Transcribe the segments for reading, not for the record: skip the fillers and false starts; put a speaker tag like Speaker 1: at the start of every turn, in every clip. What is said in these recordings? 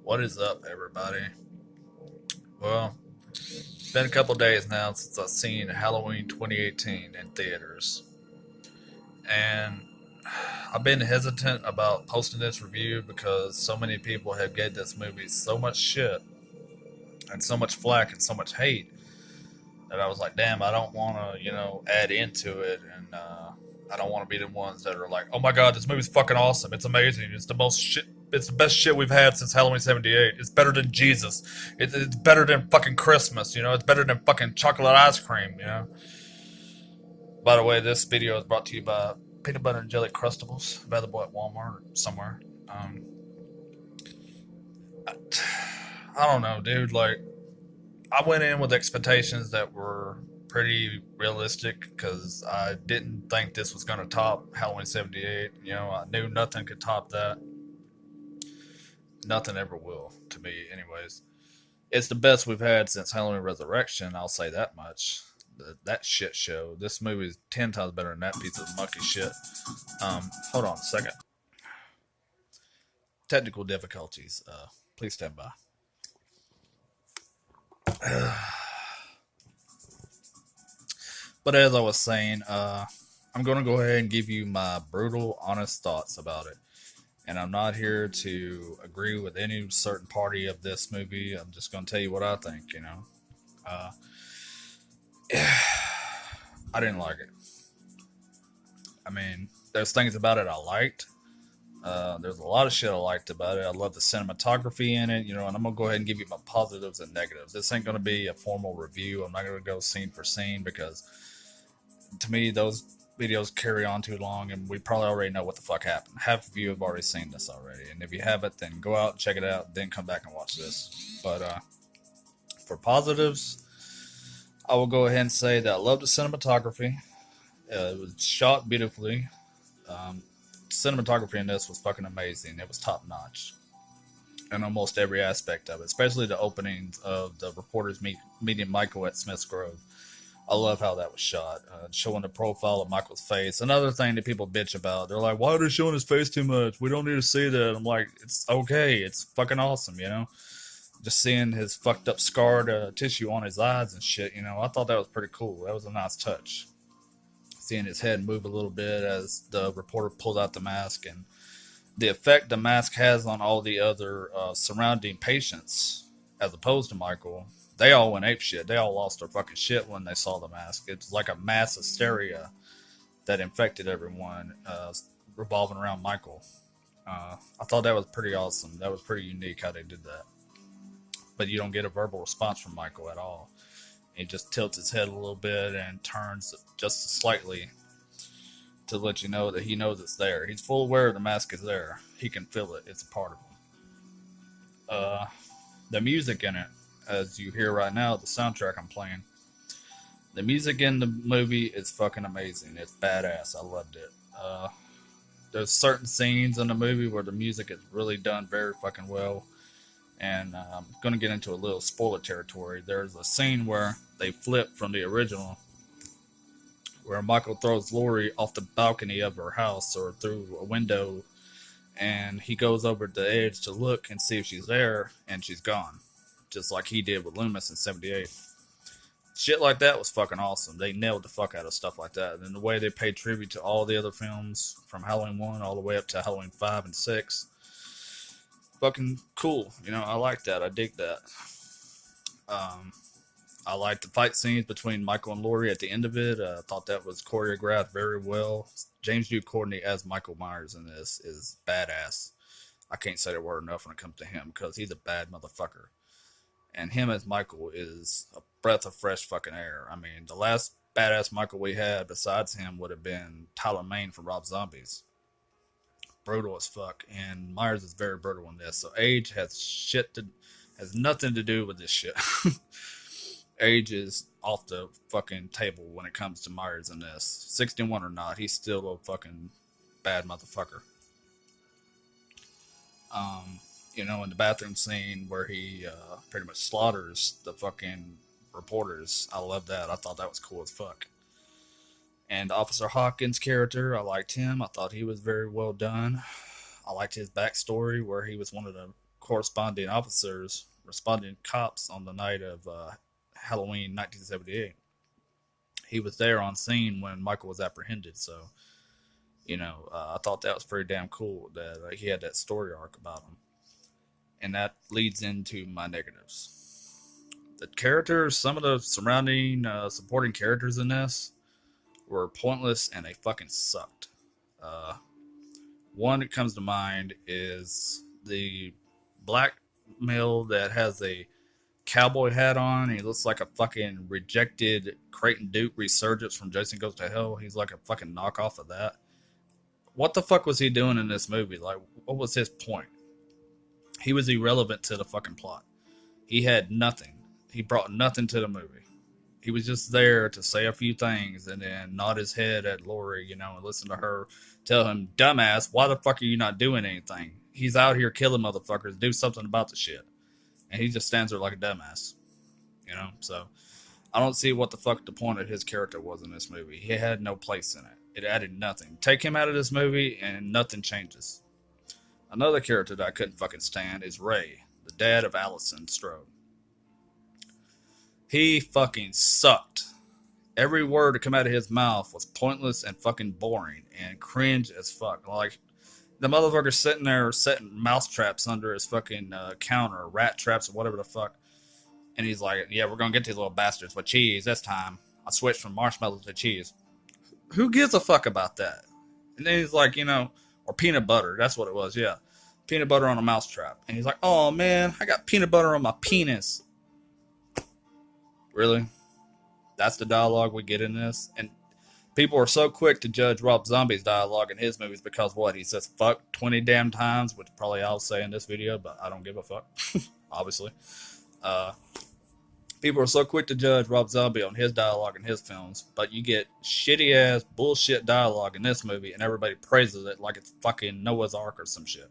Speaker 1: What is up, everybody? Well, it's been a couple days now since I've seen Halloween 2018 in theaters, and I've been hesitant about posting this review because so many people have gave this movie so much shit and so much flack and so much hate that I was like, damn, I don't want to, add into it, and I don't want to be the ones that are like, oh my god, this movie's fucking awesome, it's amazing, it's the most shit, it's the best shit we've had since Halloween '78. It's better than Jesus. It's better than fucking Christmas. It's better than fucking chocolate ice cream. By the way, this video is brought to you by peanut butter and jelly crustables, available at Walmart or somewhere. Um, I, I don't know, dude. Like, I went in with expectations that were pretty realistic because I didn't think this was going to top Halloween '78. I knew nothing could top that. Nothing ever will, to me, anyways. It's the best we've had since Halloween Resurrection. I'll say that much. That shit show. This movie is 10 times better than that piece of monkey shit. Hold on a second. Technical difficulties. Please stand by. But as I was saying, I'm going to go ahead and give you my brutal, honest thoughts about it. And I'm not here to agree with any certain party of this movie. I'm just going to tell you what I think. Uh, I didn't like it. I mean, there's things about it I liked. There's a lot of shit I liked about it. I love the cinematography in it, and I'm gonna go ahead and give you my positives and negatives. This ain't gonna be a formal review. I'm not gonna go scene for scene because, to me, those videos carry on too long, and we probably already know what the fuck happened. Half of you have already seen this already, and if you haven't, then go out and check it out, then come back and watch this. But for positives, I will go ahead and say that I love the cinematography. It was shot beautifully. Um, Cinematography in this was fucking amazing. It was top notch in almost every aspect of it, especially the openings of the reporters meeting Michael at Smith's Grove. I love how that was shot, showing the profile of Michael's face. Another thing that people bitch about, they're like, "Why are they showing his face too much? We don't need to see that." I'm like, it's okay. It's fucking awesome. Just seeing his fucked up scarred tissue on his eyes and shit. I thought that was pretty cool. That was a nice touch. Seeing his head move a little bit as the reporter pulled out the mask, and the effect the mask has on all the other surrounding patients, as opposed to Michael. They all went ape shit. They all lost their fucking shit when they saw the mask. It's like a mass hysteria that infected everyone, revolving around Michael. I thought that was pretty awesome. That was pretty unique how they did that. But you don't get a verbal response from Michael at all. He just tilts his head a little bit and turns just slightly to let you know that he knows it's there. He's full aware the mask is there. He can feel it. It's a part of him. Uh, the music in it, as you hear right now, the soundtrack I'm playing, the music in the movie is fucking amazing. It's badass. I loved it. There's certain scenes in the movie where the music is really done very fucking well. And I'm going to get into a little spoiler territory. There's a scene where they flip from the original, where Michael throws Lori off the balcony of her house or through a window, and he goes over the edge to look and see if she's there, and she's gone, just like he did with Loomis in '78. Shit like that was fucking awesome. They nailed the fuck out of stuff like that. And the way they paid tribute to all the other films from Halloween 1 all the way up to Halloween 5 and 6. Fucking cool. I like that. I dig that. Um, I like the fight scenes between Michael and Laurie at the end of it. I thought that was choreographed very well. James Hugh Courtney as Michael Myers in this is badass. I can't say the word enough when it comes to him because he's a bad motherfucker. And him as Michael is a breath of fresh fucking air. I mean, the last badass Michael we had besides him would have been Tyler Mane from Rob Zombies. Brutal as fuck, and Myers is very brutal in this. So age has nothing to do with this shit. Age is off the fucking table when it comes to Myers in this. 61 or not, he's still a fucking bad motherfucker. In the bathroom scene where he pretty much slaughters the fucking reporters. I love that. I thought that was cool as fuck. And Officer Hawkins' character, I liked him. I thought he was very well done. I liked his backstory where he was one of the corresponding officers, responding cops on the night of Halloween 1978. He was there on scene when Michael was apprehended. So, I thought that was pretty damn cool that he had that story arc about him. And that leads into my negatives. The characters, some of the surrounding supporting characters in this were pointless and they fucking sucked. Uh, One that comes to mind is the black male that has a cowboy hat on. He looks like a fucking rejected Creighton Duke resurgence from Jason Goes to Hell. He's like a fucking knockoff of that. What the fuck was he doing in this movie? Like, what was his point? He was irrelevant to the fucking plot. He had nothing. He brought nothing to the movie. He was just there to say a few things and then nod his head at Lori, and listen to her tell him, dumbass, why the fuck are you not doing anything? He's out here killing motherfuckers. Do something about the shit. And he just stands there like a dumbass. So I don't see what the fuck the point of his character was in this movie. He had no place in it. It added nothing. Take him out of this movie and nothing changes. Another character that I couldn't fucking stand is Ray, the dad of Allison Strode. He fucking sucked. Every word to come out of his mouth was pointless and fucking boring and cringe as fuck. Like, the motherfucker's sitting there setting mouse traps under his fucking counter, rat traps or whatever the fuck. And he's like, yeah, we're going to get these little bastards with cheese this time. I switched from marshmallows to cheese. Who gives a fuck about that? And then he's like, or peanut butter. That's what it was, yeah. Peanut butter on a mouse trap. And he's like, oh man, I got peanut butter on my penis. Really? That's the dialogue we get in this? And people are so quick to judge Rob Zombie's dialogue in his movies because what? He says fuck 20 damn times, which probably I'll say in this video, but I don't give a fuck, obviously. People are so quick to judge Rob Zombie on his dialogue in his films, but you get shitty ass bullshit dialogue in this movie and everybody praises it like it's fucking Noah's Ark or some shit.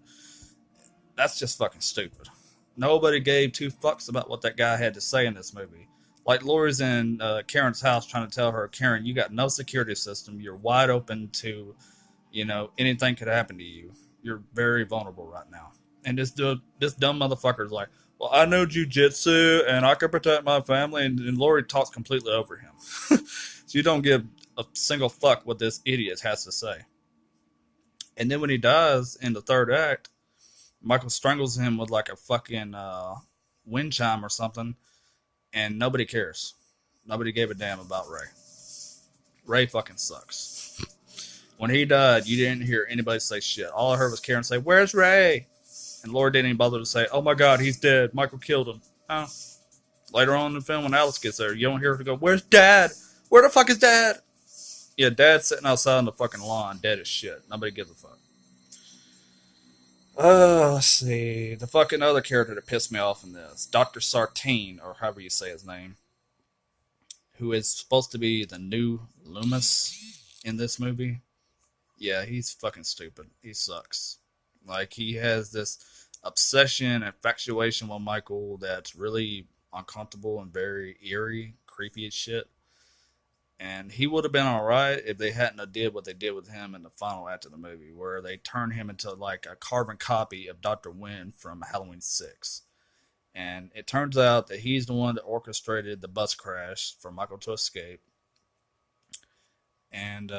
Speaker 1: That's just fucking stupid. Nobody gave two fucks about what that guy had to say in this movie. Like, Lori's in Karen's house trying to tell her, Karen, you got no security system. You're wide open to, anything could happen to you. You're very vulnerable right now. And this dumb motherfucker's like, well, I know jujitsu and I can protect my family. And Lori talks completely over him. So you don't give a single fuck what this idiot has to say. And then when he dies in the third act, Michael strangles him with like a fucking wind chime or something. And nobody cares. Nobody gave a damn about Ray. Ray fucking sucks. When he died, you didn't hear anybody say shit. All I heard was Karen say, where's Ray? And Laura didn't even bother to say, oh my God, he's dead. Michael killed him. Oh. Later on in the film, when Alice gets there, you don't hear her go, where's Dad? Where the fuck is Dad? Yeah, Dad's sitting outside on the fucking lawn, dead as shit. Nobody gives a fuck. Let's see. The fucking other character that pissed me off in this, Dr. Sartine, or however you say his name, who is supposed to be the new Loomis in this movie. Yeah, he's fucking stupid. He sucks. Like, he has this obsession, infatuation with Michael that's really uncomfortable and very eerie, creepy as shit. And he would have been alright if they hadn't did what they did with him in the final act of the movie, where they turned him into like a carbon copy of Dr. Wynn from Halloween 6. And it turns out that he's the one that orchestrated the bus crash for Michael to escape. And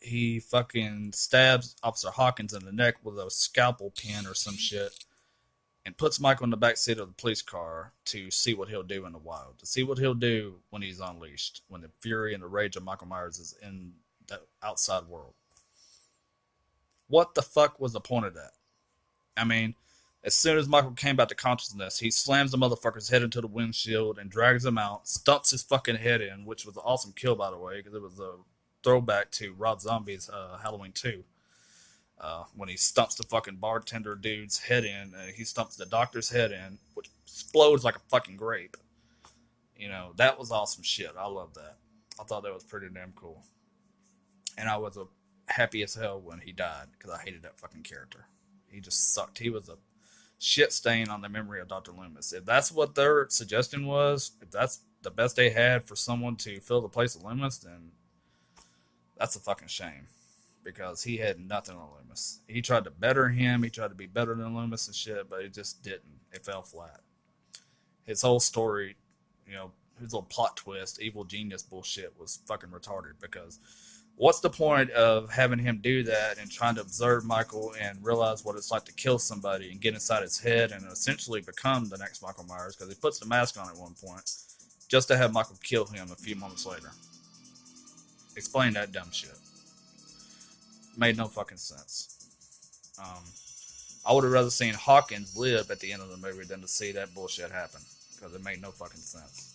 Speaker 1: he fucking stabs Officer Hawkins in the neck with a scalpel pin or some shit. And puts Michael in the backseat of the police car to see what he'll do in the wild. To see what he'll do when he's unleashed. When the fury and the rage of Michael Myers is in the outside world. What the fuck was the point of that? I mean, as soon as Michael came back to consciousness, he slams the motherfucker's head into the windshield and drags him out. Stumps his fucking head in, which was an awesome kill, by the way. Because it was a throwback to Rob Zombie's Halloween 2. When he stumps the fucking bartender dude's head in, he stumps the doctor's head in, which explodes like a fucking grape. That was awesome shit. I love that. I thought that was pretty damn cool. And I was happy as hell when he died, because I hated that fucking character. He just sucked. He was a shit stain on the memory of Dr. Loomis. If that's what their suggestion was, if that's the best they had for someone to fill the place of Loomis, then that's a fucking shame. because he had nothing on Loomis. He tried to better him. He tried to be better than Loomis and shit, but it just didn't. It fell flat. His whole story, you know, his little plot twist, evil genius bullshit was fucking retarded because what's the point of having him do that and trying to observe Michael and realize what it's like to kill somebody and get inside his head and essentially become the next Michael Myers because he puts the mask on at one point just to have Michael kill him a few moments later. Explain that dumb shit. Made no fucking sense. I would have rather seen Hawkins live at the end of the movie than to see that bullshit happen because it made no fucking sense.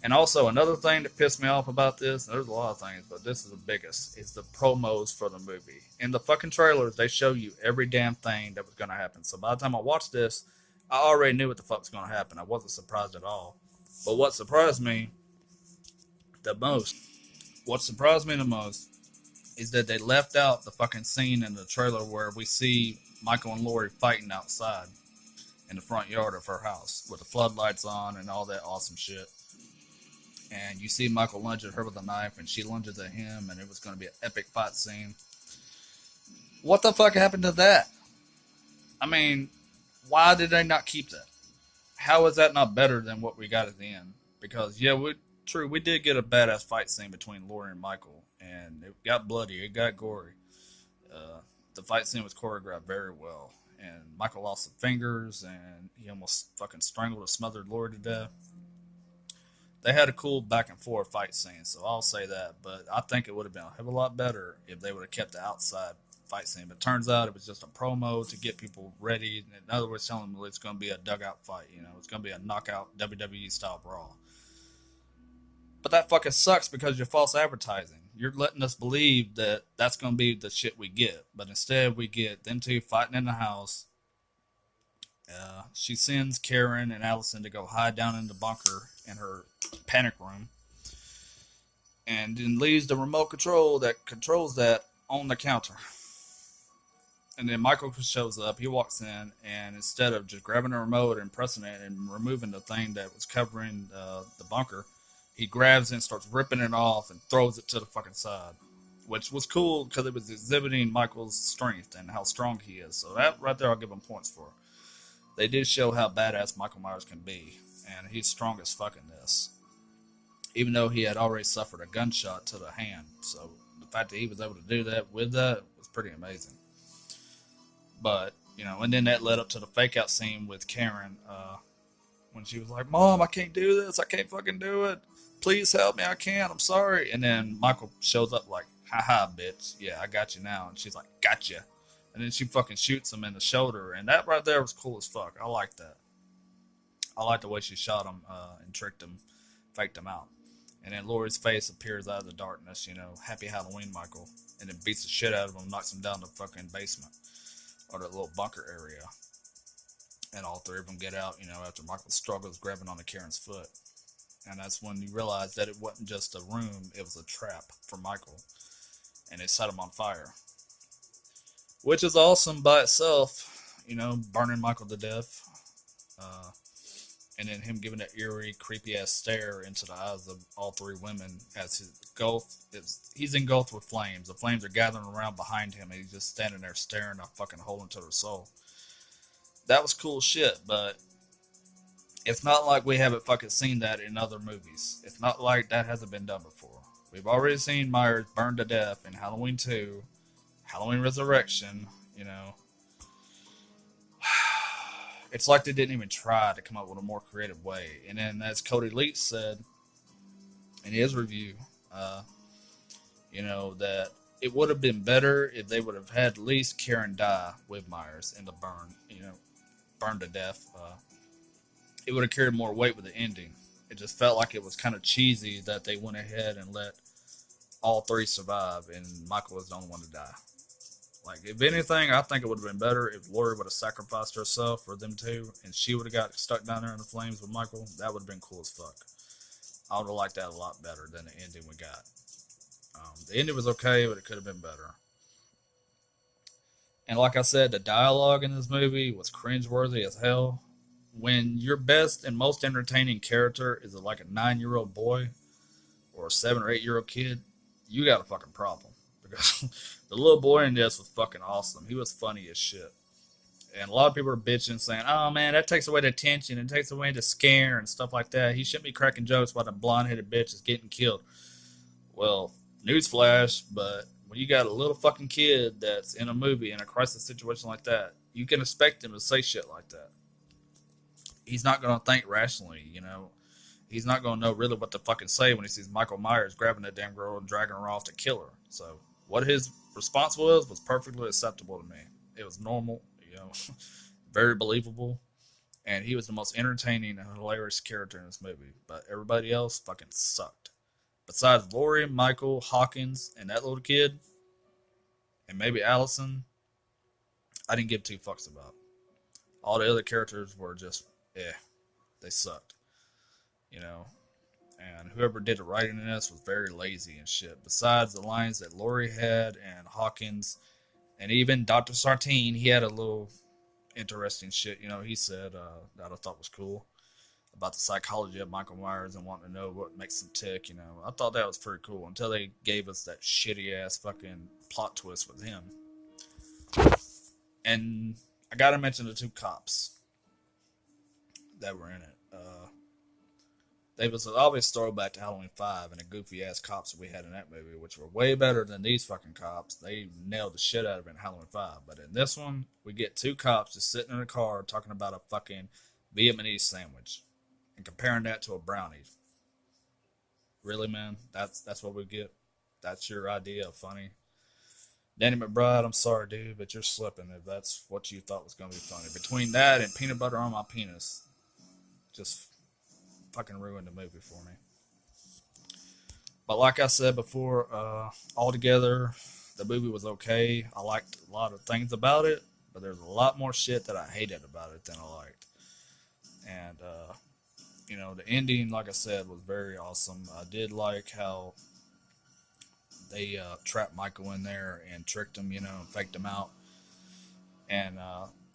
Speaker 1: And also, another thing that pissed me off about this, there's a lot of things, but this is the biggest, is the promos for the movie. In the fucking trailers, they show you every damn thing that was going to happen. So by the time I watched this, I already knew what the fuck was going to happen. I wasn't surprised at all. But what surprised me the most is that they left out the fucking scene in the trailer where we see Michael and Laurie fighting outside in the front yard of her house with the floodlights on and all that awesome shit. And you see Michael lunge at her with a knife, and she lunges at him, and it was going to be an epic fight scene. What the fuck happened to that? I mean, why did they not keep that? How is that not better than what we got at the end? Because, yeah, we did get a badass fight scene between Laurie and Michael, and it got bloody, it got gory. The fight scene was choreographed very well, and Michael lost some fingers, and he almost fucking strangled or smothered Laurie to death. They had a cool back and forth fight scene, so I'll say that. But I think it would have been a hell of a lot better if they would have kept the outside fight scene. But it turns out it was just a promo to get people ready. In other words, telling them it's going to be a dugout fight. You know, it's going to be a knockout WWE style brawl. But that fucking sucks because you're false advertising. You're letting us believe that that's going to be the shit we get. But instead, we get them two fighting in the house. She sends Karen and Allison to go hide down in the bunker in her panic room, and then leaves the remote control that controls that on the counter. And then Michael shows up, he walks in, and instead of just grabbing the remote and pressing it and removing the thing that was covering the bunker, he grabs it and starts ripping it off and throws it to the fucking side, which was cool because it was exhibiting Michael's strength and how strong he is. So that right there I'll give him points for. They did show how badass Michael Myers can be, and he's strong as fuck in this. Even though he had already suffered a gunshot to the hand. So the fact that he was able to do that with that was pretty amazing. But, you know, and then that led up to the fake out scene with Karen, when she was like, "Mom, I can't do this. I can't fucking do it. Please help me. I can't. I'm sorry." And then Michael shows up like, "Haha, bitch. Yeah, I got you now." And she's like, "Gotcha." And then she fucking shoots him in the shoulder. And that right there was cool as fuck. I like that. I like the way she shot him and tricked him, faked him out. And then Laurie's face appears out of the darkness, you know, "Happy Halloween, Michael." And then beats the shit out of him, knocks him down the fucking basement. Or that little bunker area. And all three of them get out, you know, after Michael struggles grabbing onto Karen's foot. And that's when you realize that it wasn't just a room, it was a trap for Michael. And they set him on fire. Which is awesome by itself, you know, burning Michael to death. And then him giving that eerie, creepy-ass stare into the eyes of all three women as he's engulfed with flames. The flames are gathering around behind him, and he's just standing there staring a fucking hole into their soul. That was cool shit, but it's not like we haven't fucking seen that in other movies. It's not like that hasn't been done before. We've already seen Myers burned to death in Halloween 2, Halloween Resurrection, you know. It's like they didn't even try to come up with a more creative way. And then, as Cody Leach said in his review, you know, that it would have been better if they would have had at least Karen die with Myers in the burn, you know, burned to death. It would have carried more weight with the ending. It just felt like it was kind of cheesy that they went ahead and let all three survive, and Michael was the only one to die. Like, if anything, I think it would have been better if Laurie would have sacrificed herself for them two, and she would have got stuck down there in the flames with Michael. That would have been cool as fuck. I would have liked that a lot better than the ending we got. The ending was okay, but it could have been better. And like I said, the dialogue in this movie was cringeworthy as hell. When your best and most entertaining character is like a 9-year-old boy or a 7 or 8-year-old kid, you got a fucking problem. because the little boy in this was fucking awesome. He was funny as shit. And a lot of people are bitching, saying, "Oh man, that takes away the tension and takes away the scare and stuff like that. He shouldn't be cracking jokes while the blonde-headed bitch is getting killed." Well, newsflash, but when you got a little fucking kid that's in a movie in a crisis situation like that, you can expect him to say shit like that. He's not gonna think rationally, you know. He's not gonna know really what to fucking say when he sees Michael Myers grabbing that damn girl and dragging her off to kill her. So what his response was perfectly acceptable to me. It was normal, you know, very believable, and he was the most entertaining and hilarious character in this movie. But everybody else fucking sucked. Besides Laurie, Michael, Hawkins, and that little kid, and maybe Allison, I didn't give two fucks about. All the other characters were just, eh, they sucked, you know. And whoever did the writing in this was very lazy and shit. Besides the lines that Laurie had and Hawkins, and even Dr. Sartine, he had a little interesting shit, you know, he said that I thought was cool about the psychology of Michael Myers and wanting to know what makes him tick, you know. I thought that was pretty cool until they gave us that shitty ass fucking plot twist with him. And I gotta mention the two cops that were in it. They was an obvious throwback to Halloween 5 and the goofy ass cops that we had in that movie, which were way better than these fucking cops. They nailed the shit out of it in Halloween 5. But in this one, we get two cops just sitting in a car talking about a fucking Vietnamese sandwich and comparing that to a brownie. Really, man? That's what we get? That's your idea of funny? Danny McBride, I'm sorry, dude, but you're slipping if that's what you thought was going to be funny. Between that and peanut butter on my penis, just fucking ruined the movie for me. But like I said before, altogether, the movie was okay. I liked a lot of things about it, but there's a lot more shit that I hated about it than I liked. And, you know, the ending, like I said, was very awesome. I did like how they trapped Michael in there and tricked him, you know, and faked him out. And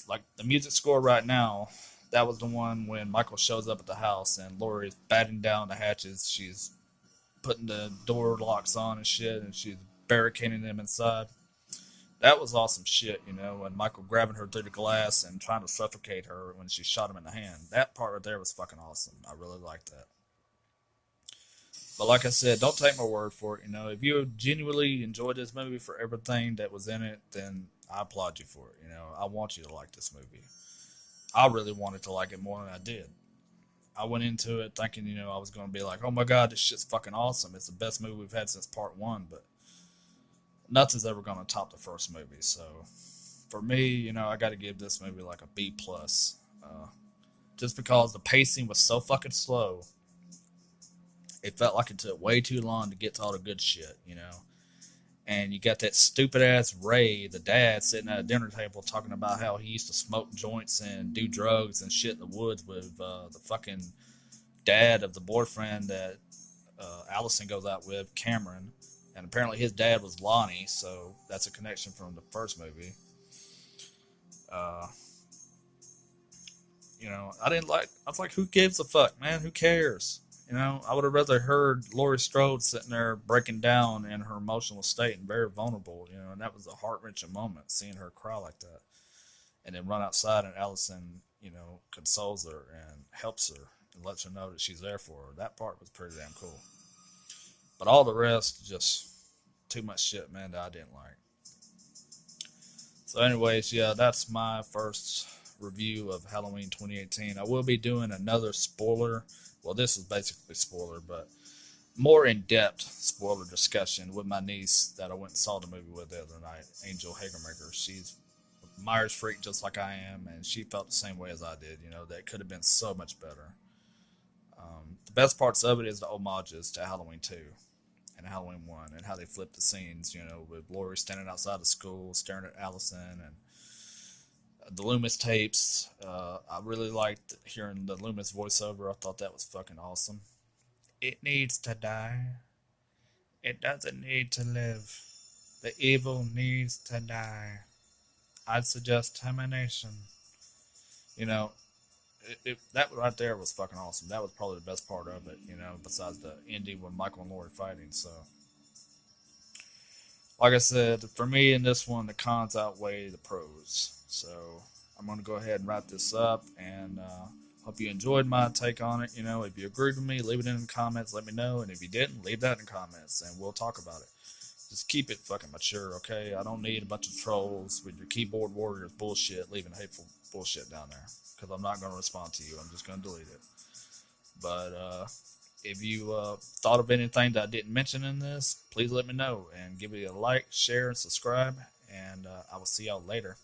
Speaker 1: like the music score right now, that was the one when Michael shows up at the house and Laurie's batting down the hatches. She's putting the door locks on and shit, and she's barricading them inside. That was awesome shit, you know, and Michael grabbing her through the glass and trying to suffocate her when she shot him in the hand. That part right there was fucking awesome. I really liked that. But like I said, don't take my word for it. You know, if you genuinely enjoyed this movie for everything that was in it, then I applaud you for it. You know, I want you to like this movie. I really wanted to like it more than I did. I went into it thinking, you know, I was going to be like, oh my God, this shit's fucking awesome. It's the best movie we've had since part one, but nothing's ever going to top the first movie. So for me, you know, I got to give this movie like a B plus. Just because the pacing was so fucking slow, it felt like it took way too long to get to all the good shit, you know. And you got that stupid ass Ray, the dad, sitting at a dinner table talking about how he used to smoke joints and do drugs and shit in the woods with the fucking dad of the boyfriend that Allison goes out with, Cameron. And apparently his dad was Lonnie, so that's a connection from the first movie. Uh, you know, I didn't like. I was like, who gives a fuck, man? Who cares? You know, I would have rather heard Laurie Strode sitting there breaking down in her emotional state and very vulnerable. You know, and that was a heart wrenching moment seeing her cry like that, and then run outside and Allison, you know, consoles her and helps her and lets her know that she's there for her. That part was pretty damn cool. But all the rest, just too much shit, man, that I didn't like. So, anyways, yeah, that's my first review of Halloween 2018. I will be doing another spoiler. Well, this is basically spoiler, but more in-depth spoiler discussion with my niece that I went and saw the movie with the other night, Angel Hagermaker. She's a Myers freak just like I am, and she felt the same way as I did. You know, that could have been so much better. The best parts of it is the homages to Halloween 2 and Halloween 1 and how they flipped the scenes, you know, with Laurie standing outside the school staring at Allison and the Loomis tapes. I really liked hearing the Loomis voiceover. I thought that was fucking awesome. It needs to die. It doesn't need to live. The evil needs to die. I'd suggest termination. You know, that right there was fucking awesome. That was probably the best part of it, you know, besides the ending with Michael and Laurie fighting. So, like I said, for me in this one, the cons outweigh the pros. So I'm going to go ahead and wrap this up, and hope you enjoyed my take on it. You know, if you agreed with me, leave it in the comments. Let me know, and if you didn't, leave that in the comments, and we'll talk about it. Just keep it fucking mature, okay? I don't need a bunch of trolls with your keyboard warriors bullshit, leaving hateful bullshit down there, because I'm not going to respond to you. I'm just going to delete it. But if you thought of anything that I didn't mention in this, please let me know and give me a like, share, and subscribe. And I will see y'all later.